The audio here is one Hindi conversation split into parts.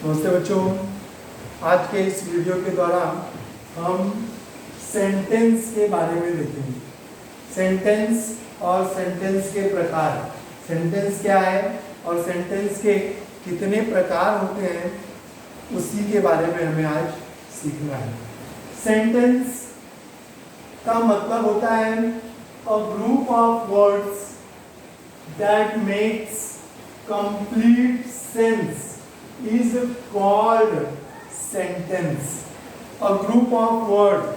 नमस्ते बच्चों, आज के इस वीडियो के द्वारा हम सेंटेंस के बारे में देखेंगे। सेंटेंस और सेंटेंस के प्रकार, सेंटेंस क्या है और सेंटेंस के कितने प्रकार होते हैं, उसी के बारे में हमें आज सीखना है। सेंटेंस का मतलब होता है a group of words that makes complete sense is called sentence. A group of word,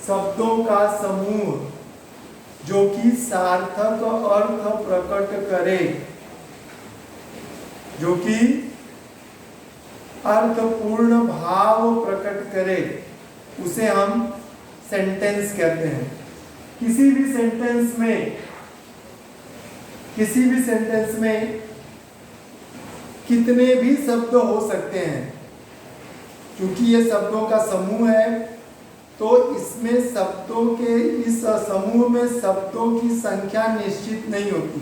शब्दों का समूह जो कि सार्थक अर्थ प्रकट करे, जो कि अर्थपूर्ण भाव प्रकट करे, उसे हम सेंटेंस कहते हैं। किसी भी सेंटेंस में कितने भी शब्द हो सकते हैं। क्योंकि ये शब्दों का समूह है, तो इसमें शब्दों के इस समूह में शब्दों की संख्या निश्चित नहीं होती।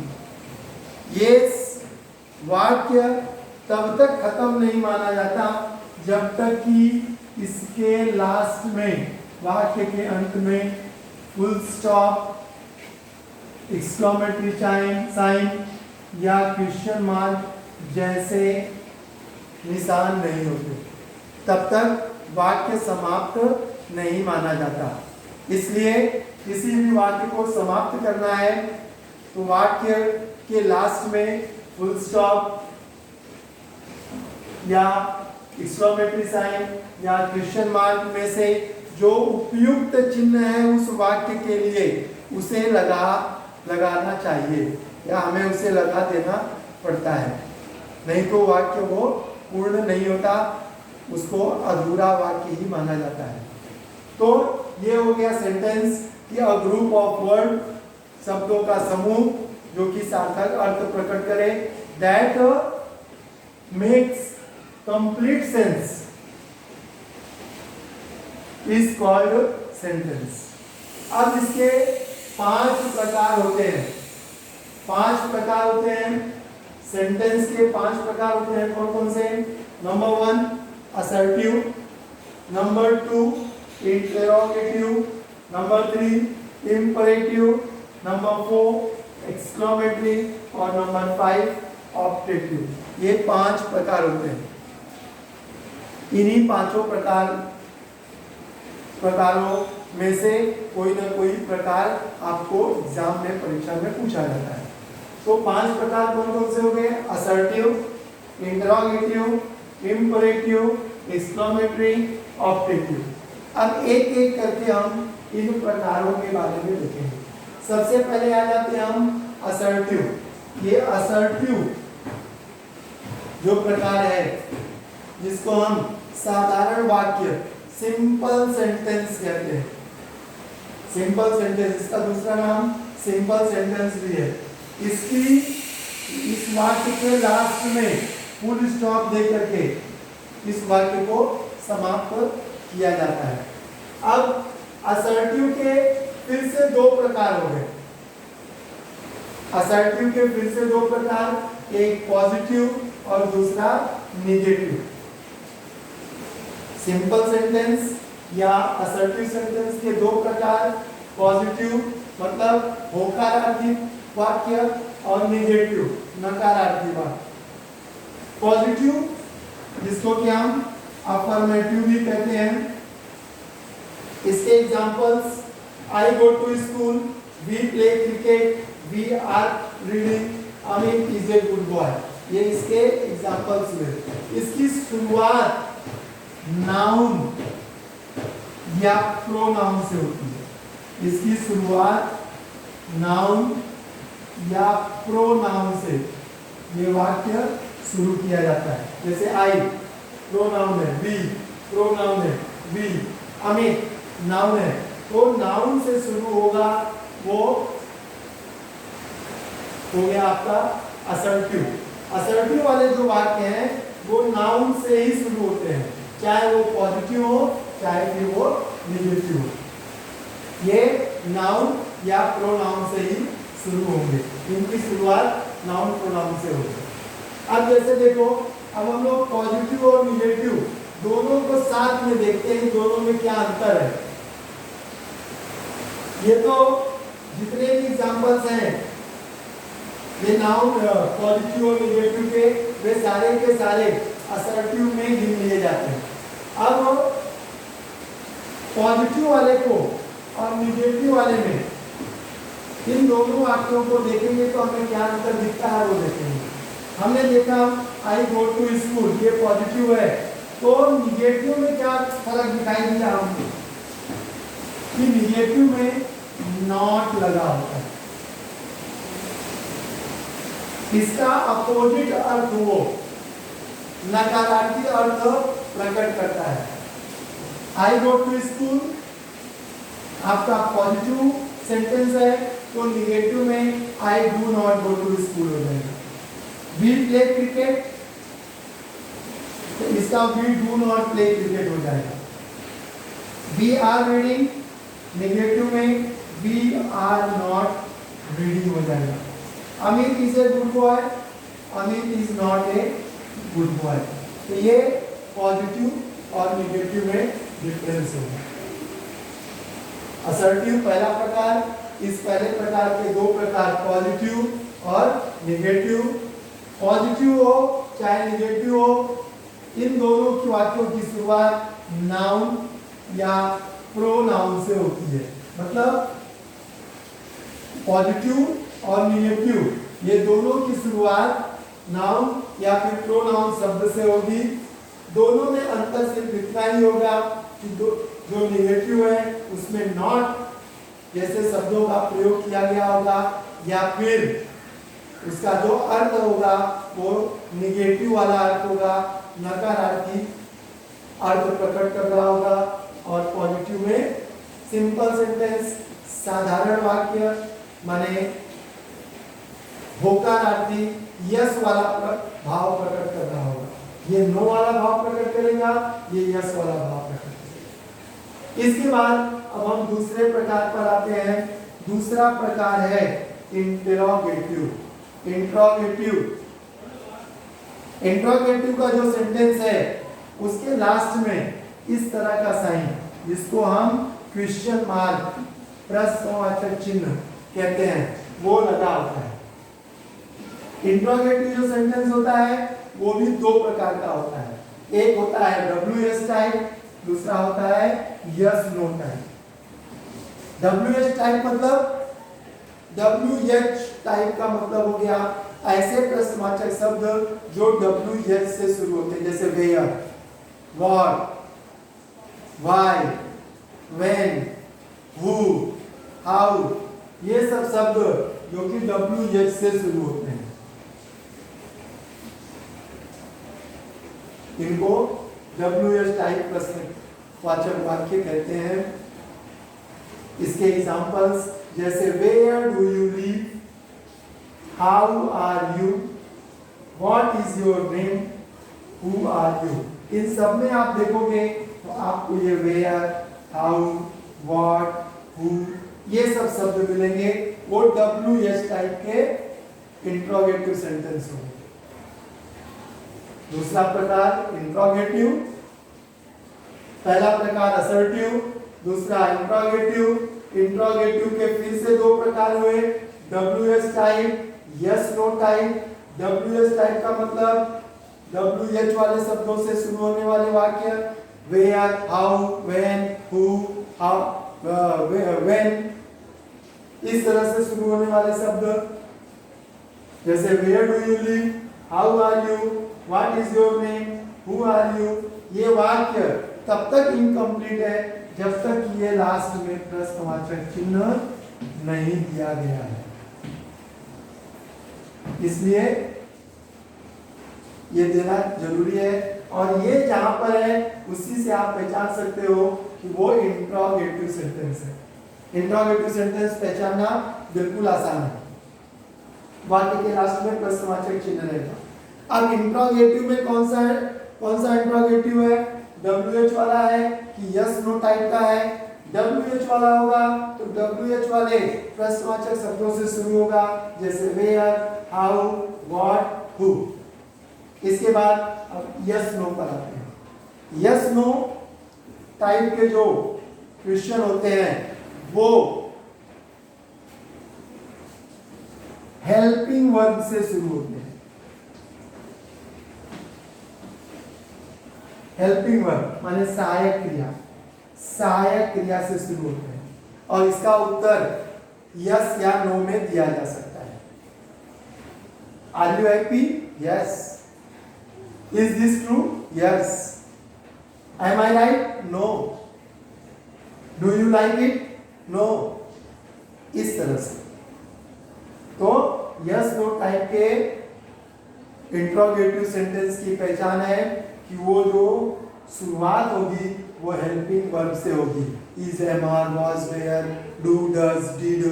ये वाक्य तब तक खत्म नहीं माना जाता जब तक कि इसके लास्ट में, वाक्य के अंत में फुल स्टॉप, एक्सक्लेमेटरी साइन या क्वेश्चन मार्क जैसे निशान नहीं होते, तब तक वाक्य समाप्त नहीं माना जाता। इसलिए किसी भी वाक्य को समाप्त करना है तो वाक्य के लास्ट में फुल स्टॉप या एक्सक्लेमेटरी साइन या क्वेश्चन मार्क में से जो उपयुक्त चिन्ह है उस वाक्य के लिए, उसे लगाना चाहिए या हमें उसे लगा देना पड़ता है। नहीं तो वाक्य वो पूर्ण नहीं होता, उसको अधूरा वाक्य ही माना जाता है। तो ये हो गया सेंटेंस कि अ ग्रुप ऑफ वर्ड, शब्दों का समूह जो कि सार्थक अर्थ प्रकट करे, that makes complete sense is called sentence. अब इसके 5 प्रकार होते हैं। 5 प्रकार होते हैं सेंटेंस के। 5 प्रकार होते हैं। कौन कौन से? Number 1 assertive, number 2 interrogative, number 3 imperative, number 4 exclamatory और नंबर 5 ऑप्टेटिव। ये 5 प्रकार होते हैं। इन्हीं 5 प्रकारों में से कोई ना कोई प्रकार आपको एग्जाम में, परीक्षा में पूछा जाता है। तो 5 प्रकार कौन कौन से हो गए? Assertive, interrogative, imperative, exclamatory, optative. अब एक एक करके हम इन प्रकारों के बारे में देखेंगे। सबसे पहले आ जाते हैं हम असर्टिव। ये असर्टिव जो प्रकार है, जिसको हम साधारण वाक्य, सिंपल सेंटेंस कहते हैं। सिंपल सेंटेंस, इसका दूसरा नाम सिंपल सेंटेंस भी है। इस वाक्य के लास्ट में फुल स्टॉप दे करके इस वाक्य को समाप्त किया जाता है। अब असर्टिव के फिर से 2 प्रकार हो गए। असर्टिव के फिर से 2 प्रकार, एक पॉजिटिव और दूसरा नेगेटिव। सिंपल सेंटेंस या असर्टिव सेंटेंस के 2 प्रकार, पॉजिटिव मतलब होकारार्थी वाक्य और नेगेटिव नकारार्थी वाक्य। पॉजिटिव, जिसको कि हम अफर्मेटिव भी कहते हैं। इसके examples: I go to school, we play cricket, we are reading, Amit is a good boy. ये इसके एग्जांपल्स हुए। इसकी शुरुआत नाउन या प्रोनाउन से होती है। इसकी शुरुआत नाउन या प्रोनाउन से ये वाक्य शुरू किया जाता है। जैसे आई प्रोनाउन है, वी प्रोनाउन है, वी, अमित नाउन है, तो नाउन से शुरू होगा, वो हो गया आपका असर्टिव। असर्टिव वाले जो वाक्य हैं वो नाउन से ही शुरू होते हैं, चाहे वो पॉजिटिव हो चाहे फिर वो नेगेटिव हो। ये नाउन या प्रोनाउन से ही शुरू होंगे, इनकी शुरुआत नाउन प्रोनाउन से होगी। अब जैसे देखो अब हम लोग पॉजिटिव और निगेटिव दोनों को साथ में देखते हैं, दोनों में क्या अंतर है। ये तो जितने भी एग्जांपल्स हैं ये नाउन पॉजिटिव और निगेटिव के, वे सारे के सारे असर्टिव में गिन लिए जाते हैं। अब पॉजिटिव वाले को और निगेटिव वाले में इन दोनों वाक्यों को देखेंगे तो हमें क्या अंतर दिखता है वो देखेंगे। हमने देखा आई गो टू स्कूल, ये पॉजिटिव है, तो निगेटिव में क्या फर्क दिखाई दिया हमको कि निगेटिव में नॉट लगा होता है। इसका अपोजिट अर्थ वो नकारात्मक अर्थ प्रकट करता है। आई गो टू स्कूल आपका पॉजिटिव सेंटेंस है, तो निगेटिव में I do not go to school हो जाएगा। वी प्ले क्रिकेट, तो इसका we do not play cricket हो जाएगा। वी आर रीडिंग, निगेटिव में वी आर नॉट रीडिंग हो जाएगा। Amit is a good boy, Amit is not a good boy. तो ये पॉजिटिव और निगेटिव में डिफरेंस होगा। असर्टिव पहला प्रकार, इस पहले प्रकार के दो प्रकार पॉजिटिव और निगेटिव। पॉजिटिव हो चाहे निगेटिव हो, इन दोनों की वाक्यों की शुरुआत नाउन या प्रोनाउन से होती है। मतलब पॉजिटिव और निगेटिव ये दोनों की शुरुआत नाउन या फिर प्रोनाउन शब्द से होगी। दोनों में अंतर सिर्फ इतना ही होगा कि जो निगेटिव है उसमें नॉट जैसे शब्दों का प्रयोग किया गया होगा, या फिर उसका जो अर्थ होगा वो निगेटिव वाला अर्थ होगा, नकारात्मक अर्थ प्रकट कर रहा होगा। और पॉजिटिव में सिंपल सेंटेंस, साधारण वाक्य, माने होकारार्थी यस वाला भाव प्रकट कर रहा होगा। ये नो वाला भाव प्रकट करेगा, ये यस वाला भाव प्रकट करेगा। इसके बाद अब हम दूसरे प्रकार पर आते हैं। दूसरा प्रकार है इंटरोगेटिव। इंटरोगेटिव का जो सेंटेंस है उसके लास्ट में इस तरह का साइन, जिसको हम क्वेश्चन मार्क, प्रश्नवाचक चिन्ह कहते हैं, वो लगा होता है। इंटरोगेटिव जो सेंटेंस होता है वो भी दो प्रकार का होता है। एक होता है WS टाइप, दूसरा होता है yes no type. WH type मतलब WH टाइप का मतलब हो गया ऐसे प्रश्नवाचक शब्द जो WH से शुरू होते हैं, जैसे where, what, why, when, who, how, ये सब शब्द जो कि WH से शुरू होते हैं, इनको WH टाइप प्रश्नवाचक वाक्य कहते हैं। इसके एग्जांपल्स जैसे where do you live, how are you, what is your name, who are you. इन सब में आप देखोगे तो आपको ये वेयर, हाउ, व्हाट, हु, ये सब शब्द मिलेंगे, वो WH टाइप के इंट्रोगेटिव सेंटेंस होंगे। दूसरा प्रकार इंट्रोगेटिव, पहला प्रकार असर्टिव, दूसरा इंट्रोगेटिव। इंट्रोगेटिव के फिर से दो प्रकार हुए, WH type, yes no type. WH type का मतलब WH वाले शब्दों से शुरू होने वाले वाक्य, where, how, when, who, how, when, इस तरह से शुरू होने वाले शब्द, जैसे where do you live, how are you, what is your name, who are you. ये वाक्य तब तक इनकम्प्लीट है जब तक ये लास्ट में प्रश्नवाचक चिन्ह नहीं दिया गया है। इसलिए ये देना जरूरी है, और ये जहां पर है उसी से आप पहचान सकते हो कि वो इंट्रोगेटिव सेंटेंस है। इंट्रोगेटिव सेंटेंस पहचानना बिल्कुल आसान है। वाक्य के लास्ट में प्रश्नवाचक चिन्ह रहेगा। अब इंट्रोगेटिव में कौन सा इंट्रोगेटिव है? WH वाला है कि यस नो टाइप का है? WH वाला होगा तो WH वाले प्रश्नवाचक शब्दों से शुरू होगा, जैसे वेयर, हाउ, व्हाट, हु। इसके बाद अब यस नो पर आते हैं। यस नो टाइप के जो क्वेश्चन होते हैं वो हेल्पिंग वर्ब से शुरू होते हैं। हेल्पिंग वर्ब माने सहायक क्रिया, सहायक क्रिया से शुरू होते हैं और इसका उत्तर यस या नो में दिया जा सकता है। Are you happy? Yes. Is this true? Yes. Am I right? No. Do you like it? No. इस तरह से तो यस नो टाइप के इंट्रोगेटिव सेंटेंस की पहचान है कि वो जो शुरुआत होगी वो हेल्पिंग वर्ब से होगी। Is, am, are, was, were, do, does, did,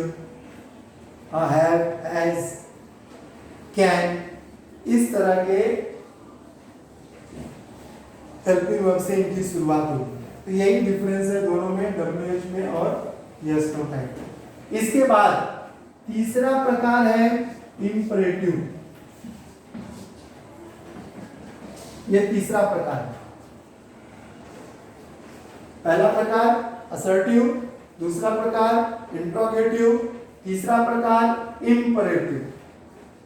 have, has, can, इस तरह के हेल्पिंग वर्ब से इनकी शुरुआत होगी। तो यही डिफरेंस है दोनों में, WH में और यस नो टाइप। इसके बाद तीसरा प्रकार है इंपरेटिव। यह तीसरा प्रकार है। पहला प्रकार असर्टिव, दूसरा प्रकार इंट्रोगेटिव, तीसरा प्रकार इंपरेटिव।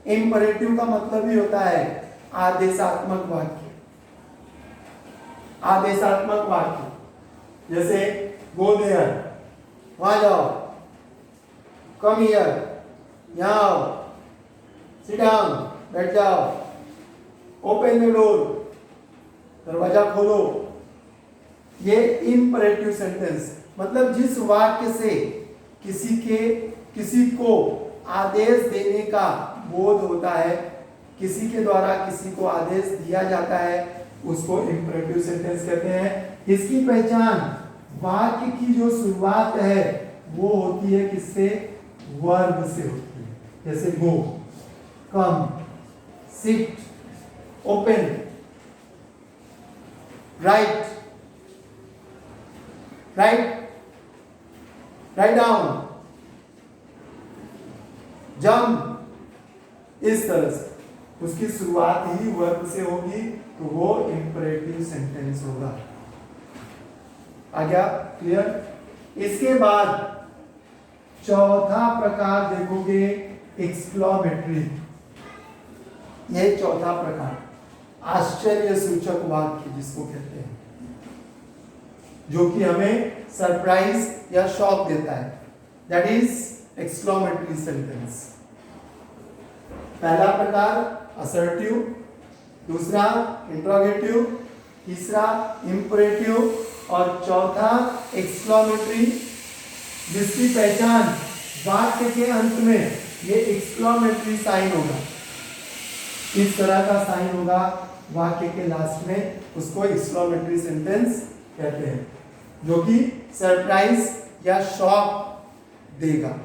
इंपरेटिव का मतलब ही होता है आदेशात्मक वाक्य। आदेशात्मक वाक्य जैसे गो देयर, वहां जाओ, कम हियर, यहाँ आओ, सिट डाउन, बैठ जाओ, ओपन द डोर, दरवाजा खोलो। ये इंपरेटिव सेंटेंस मतलब जिस वाक्य से किसी को आदेश देने का बोध होता है, किसी के द्वारा किसी को आदेश दिया जाता है, उसको इंपरेटिव सेंटेंस कहते हैं। इसकी पहचान वाक्य की जो शुरुआत है वो होती है किससे? वर्ब से होती है। जैसे go, come, sit, open, write, write down, jump, इस तरह से उसकी शुरुआत ही वर्ब से होगी तो वो इंपरेटिव सेंटेंस होगा। आ गया? क्लियर? इसके बाद चौथा प्रकार देखोगे एक्सक्लेमेटरी। यह चौथा प्रकार आश्चर्य सूचक वाक्य जिसको कहते हैं, जो कि हमें सरप्राइज या शॉक देता है, दैट इज एक्सक्लेमेटरी सेंटेंस। पहला प्रकार असर्टिव, दूसरा इंट्रोगेटिव, तीसरा इंपरेटिव और चौथा एक्सक्लेमेटरी, जिसकी पहचान वाक्य के अंत में ये एक्सक्लेमेटरी साइन होगा। इस तरह का साइन होगा वाक्य के लास्ट में, उसको एक्सक्लेमेटरी सेंटेंस कहते हैं, जो कि सरप्राइज या शॉक देगा,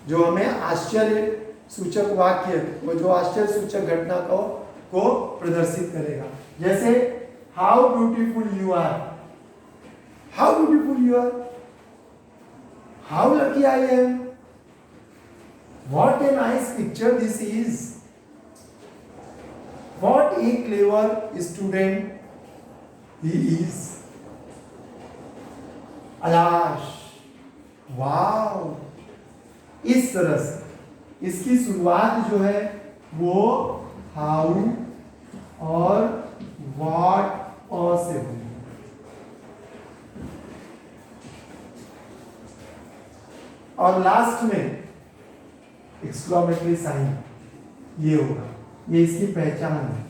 जो हमें आश्चर्य सूचक वाक्य, वो जो आश्चर्य सूचक घटना को प्रदर्शित करेगा। जैसे how beautiful you are, how beautiful you are, how lucky I am, what a nice picture this is, what a clever student he is, alas, wow. इस तरह से इसकी शुरुआत जो है वो हाउ और व्हाट से होगी। और लास्ट में एक्सक्लेमेटरी साइन ये होगा, ये इसकी पहचान है।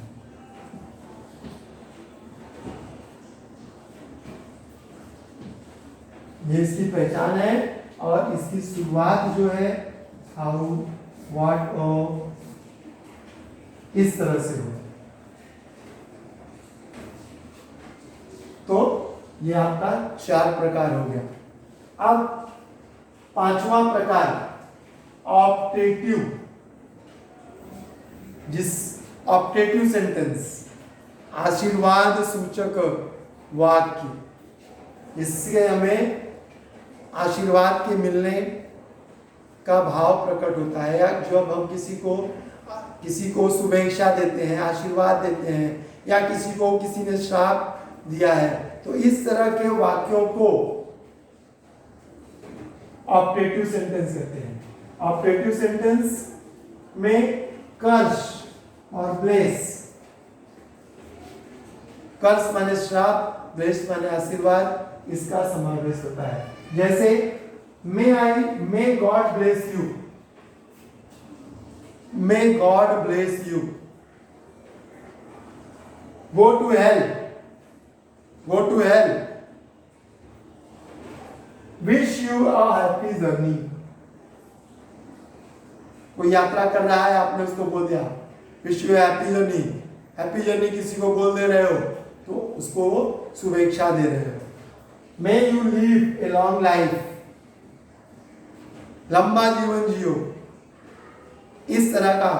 ये इसकी पहचान है और इसकी शुरुआत जो है हाउ, व्हाट और इस तरह से हो। तो ये आपका 4 प्रकार हो गया। अब पांचवा प्रकार ऑप्टेटिव, जिस ऑप्टेटिव सेंटेंस आशीर्वाद सूचक वाक्य, इससे हमें आशीर्वाद के मिलने का भाव प्रकट होता है, या जब हम किसी को शुभेच्छा देते हैं, आशीर्वाद देते हैं, या किसी को किसी ने श्राप दिया है, तो इस तरह के वाक्यों को ऑप्टेटिव सेंटेंस कहते हैं। ऑप्टेटिव सेंटेंस में कर्स और ब्लेस, कर्स माने श्राप, ब्लेस माने आशीर्वाद, इसका समावेश होता है। जैसे may God bless you, may God bless you. Go to hell, go to hell, wish you a happy journey. कोई यात्रा कर रहा है, आपने उसको बोल दिया wish you happy journey, happy journey किसी को बोल दे रहे हो तो उसको शुभेच्छा दे रहे हो। May you leave a long life, लंबा जीवन जियो। इस तरह का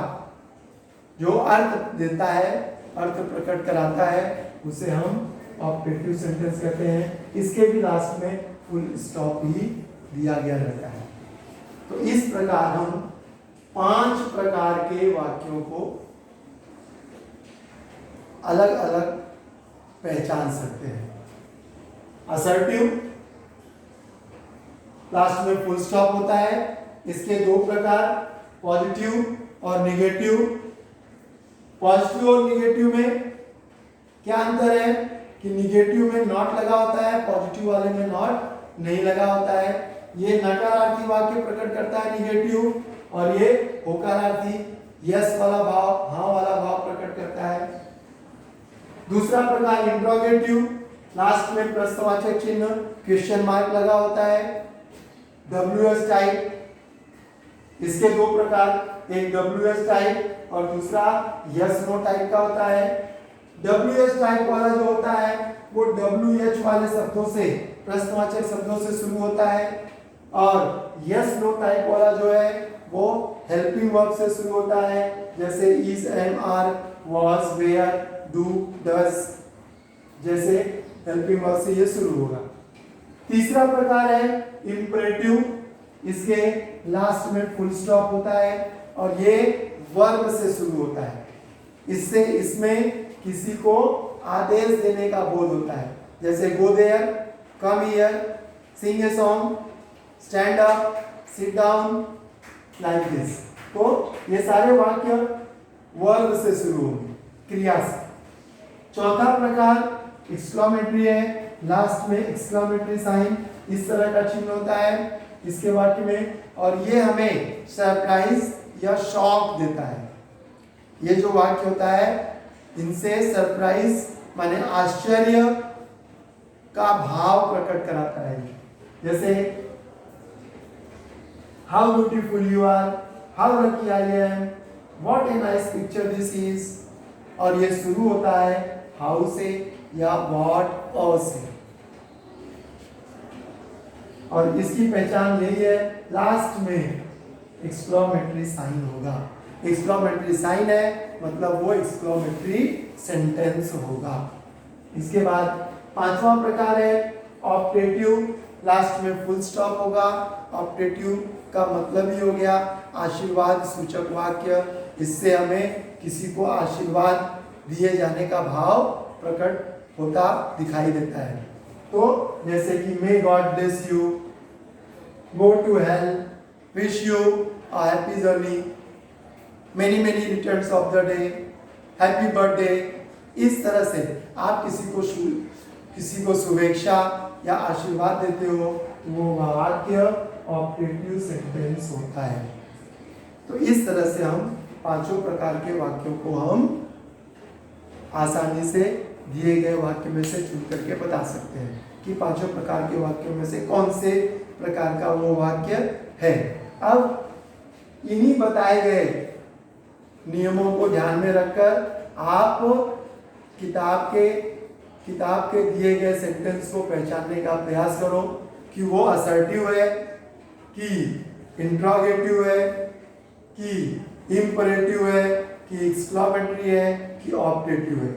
जो अर्थ देता है, अर्थ प्रकट कराता है, उसे हम ऑप्टेटिव सेंटेंस कहते हैं। इसके भी लास्ट में फुल स्टॉप ही दिया गया रहता है। तो इस प्रकार हम 5 प्रकार के वाक्यों को अलग अलग पहचान सकते हैं। असर्टिव, लास्ट में फुल स्टॉप होता है। इसके 2 प्रकार, पॉजिटिव और निगेटिव। पॉजिटिव और निगेटिव में क्या अंतर है कि निगेटिव में नॉट लगा होता है, पॉजिटिव वाले में नॉट नहीं लगा होता है। ये नकारार्थी वाक्य प्रकट करता है निगेटिव, और ये होकारार्थी यस वाला भाव, हाँ वाला भाव प्रकट करता है। दूसरा प्रकार इंट्रोगेटिव, लास्ट में प्रश्नवाचक चिन्ह क्वेश्चन मार्क लगा होता है, WS टाइप। इसके 2 प्रकार, एक WS टाइप और दूसरा यस नो टाइप का होता है। WS टाइप वाला जो होता है वो WH वाले शब्दों से, प्रश्नवाचक शब्दों से शुरू होता है, और यस नो टाइप वाला जो है वो हेल्पिंग वर्ब से शुरू होता है, जैसे is, am, are, was, were, do, does, जैसे हेल्पिंग वर्ब से ये शुरू होगा। तीसरा प्रकार है इंपरेटिव, इसके लास्ट में फुल स्टॉप होता है और ये वर्ब से शुरू होता है। इससे इसमें किसी को आदेश देने का बोध होता है, जैसे go there, come here, sing a song, stand up, sit down, like this. तो ये सारे वाक्य वर्ब से शुरू होंगे, क्रिया से। चौथा प्रकार एक्सक्लेमेटरी है, लास्ट में एक्सक्लेमेटरी साइन इस तरह का चिन्ह होता है इसके वाक्य में, और ये हमें सरप्राइज या शॉक देता है। ये जो वाक्य होता है इनसे सरप्राइज माने आश्चर्य का भाव प्रकट कराता है। जैसे how beautiful you are, how lucky I am, what a nice picture this is, और ये शुरू होता है हाउ से या व्हाट और से, और इसकी पहचान यही है, लास्ट में एक्सक्लेमेटरी साइन होगा। एक्सक्लेमेटरी साइन है मतलब वो एक्सक्लेमेटरी सेंटेंस होगा। इसके बाद पांचवा प्रकार है ऑप्टेटिव, लास्ट में फुल स्टॉप होगा। ऑप्टेटिव का मतलब ही हो गया आशीर्वाद सूचक वाक्य, इससे हमें किसी को आशीर्वाद दिए जाने का भाव प्रकट होता दिखाई देता है। तो जैसे कि may God bless you, go to hell, wish you a happy journey, many many returns of the day, happy birthday. इस तरह से आप किसी को शुभेच्छा या आशीर्वाद देते हो तो वो वाक्य ऑप्टेटिव सेंटेंस होता है। तो इस तरह से हम पांचों प्रकार के वाक्यों को हम आसानी से दिए गए वाक्य में से चुन करके बता सकते हैं कि पांचों प्रकार के वाक्यों में से कौन से प्रकार का वो वाक्य है। अब इन्हीं बताए गए नियमों को ध्यान में रखकर आप किताब के दिए गए सेंटेंस को पहचानने का प्रयास करो कि वो असर्टिव है, कि इंट्रोगेटिव है, कि इंपरेटिव है, कि एक्सक्लेमेटरी है, कि ऑप्टेटिव है।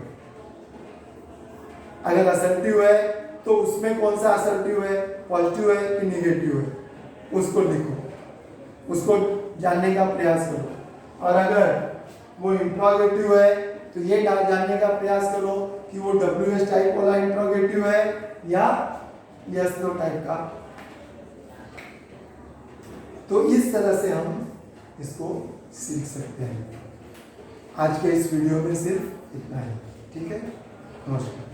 अगर असर्टिव है तो उसमें कौन सा असर्टिव है, पॉजिटिव है कि निगेटिव है, उसको लिखो, उसको जानने का प्रयास करो। और अगर वो इंट्रोगेटिव है, तो ये जानने का प्रयास करो कि वो WH टाइप वाला इंट्रोगेटिव है या यस नो टाइप का। तो इस तरह से हम इसको सीख सकते हैं। आज के इस वीडियो में सिर्फ इतना ही। ठीक है, नमस्कार।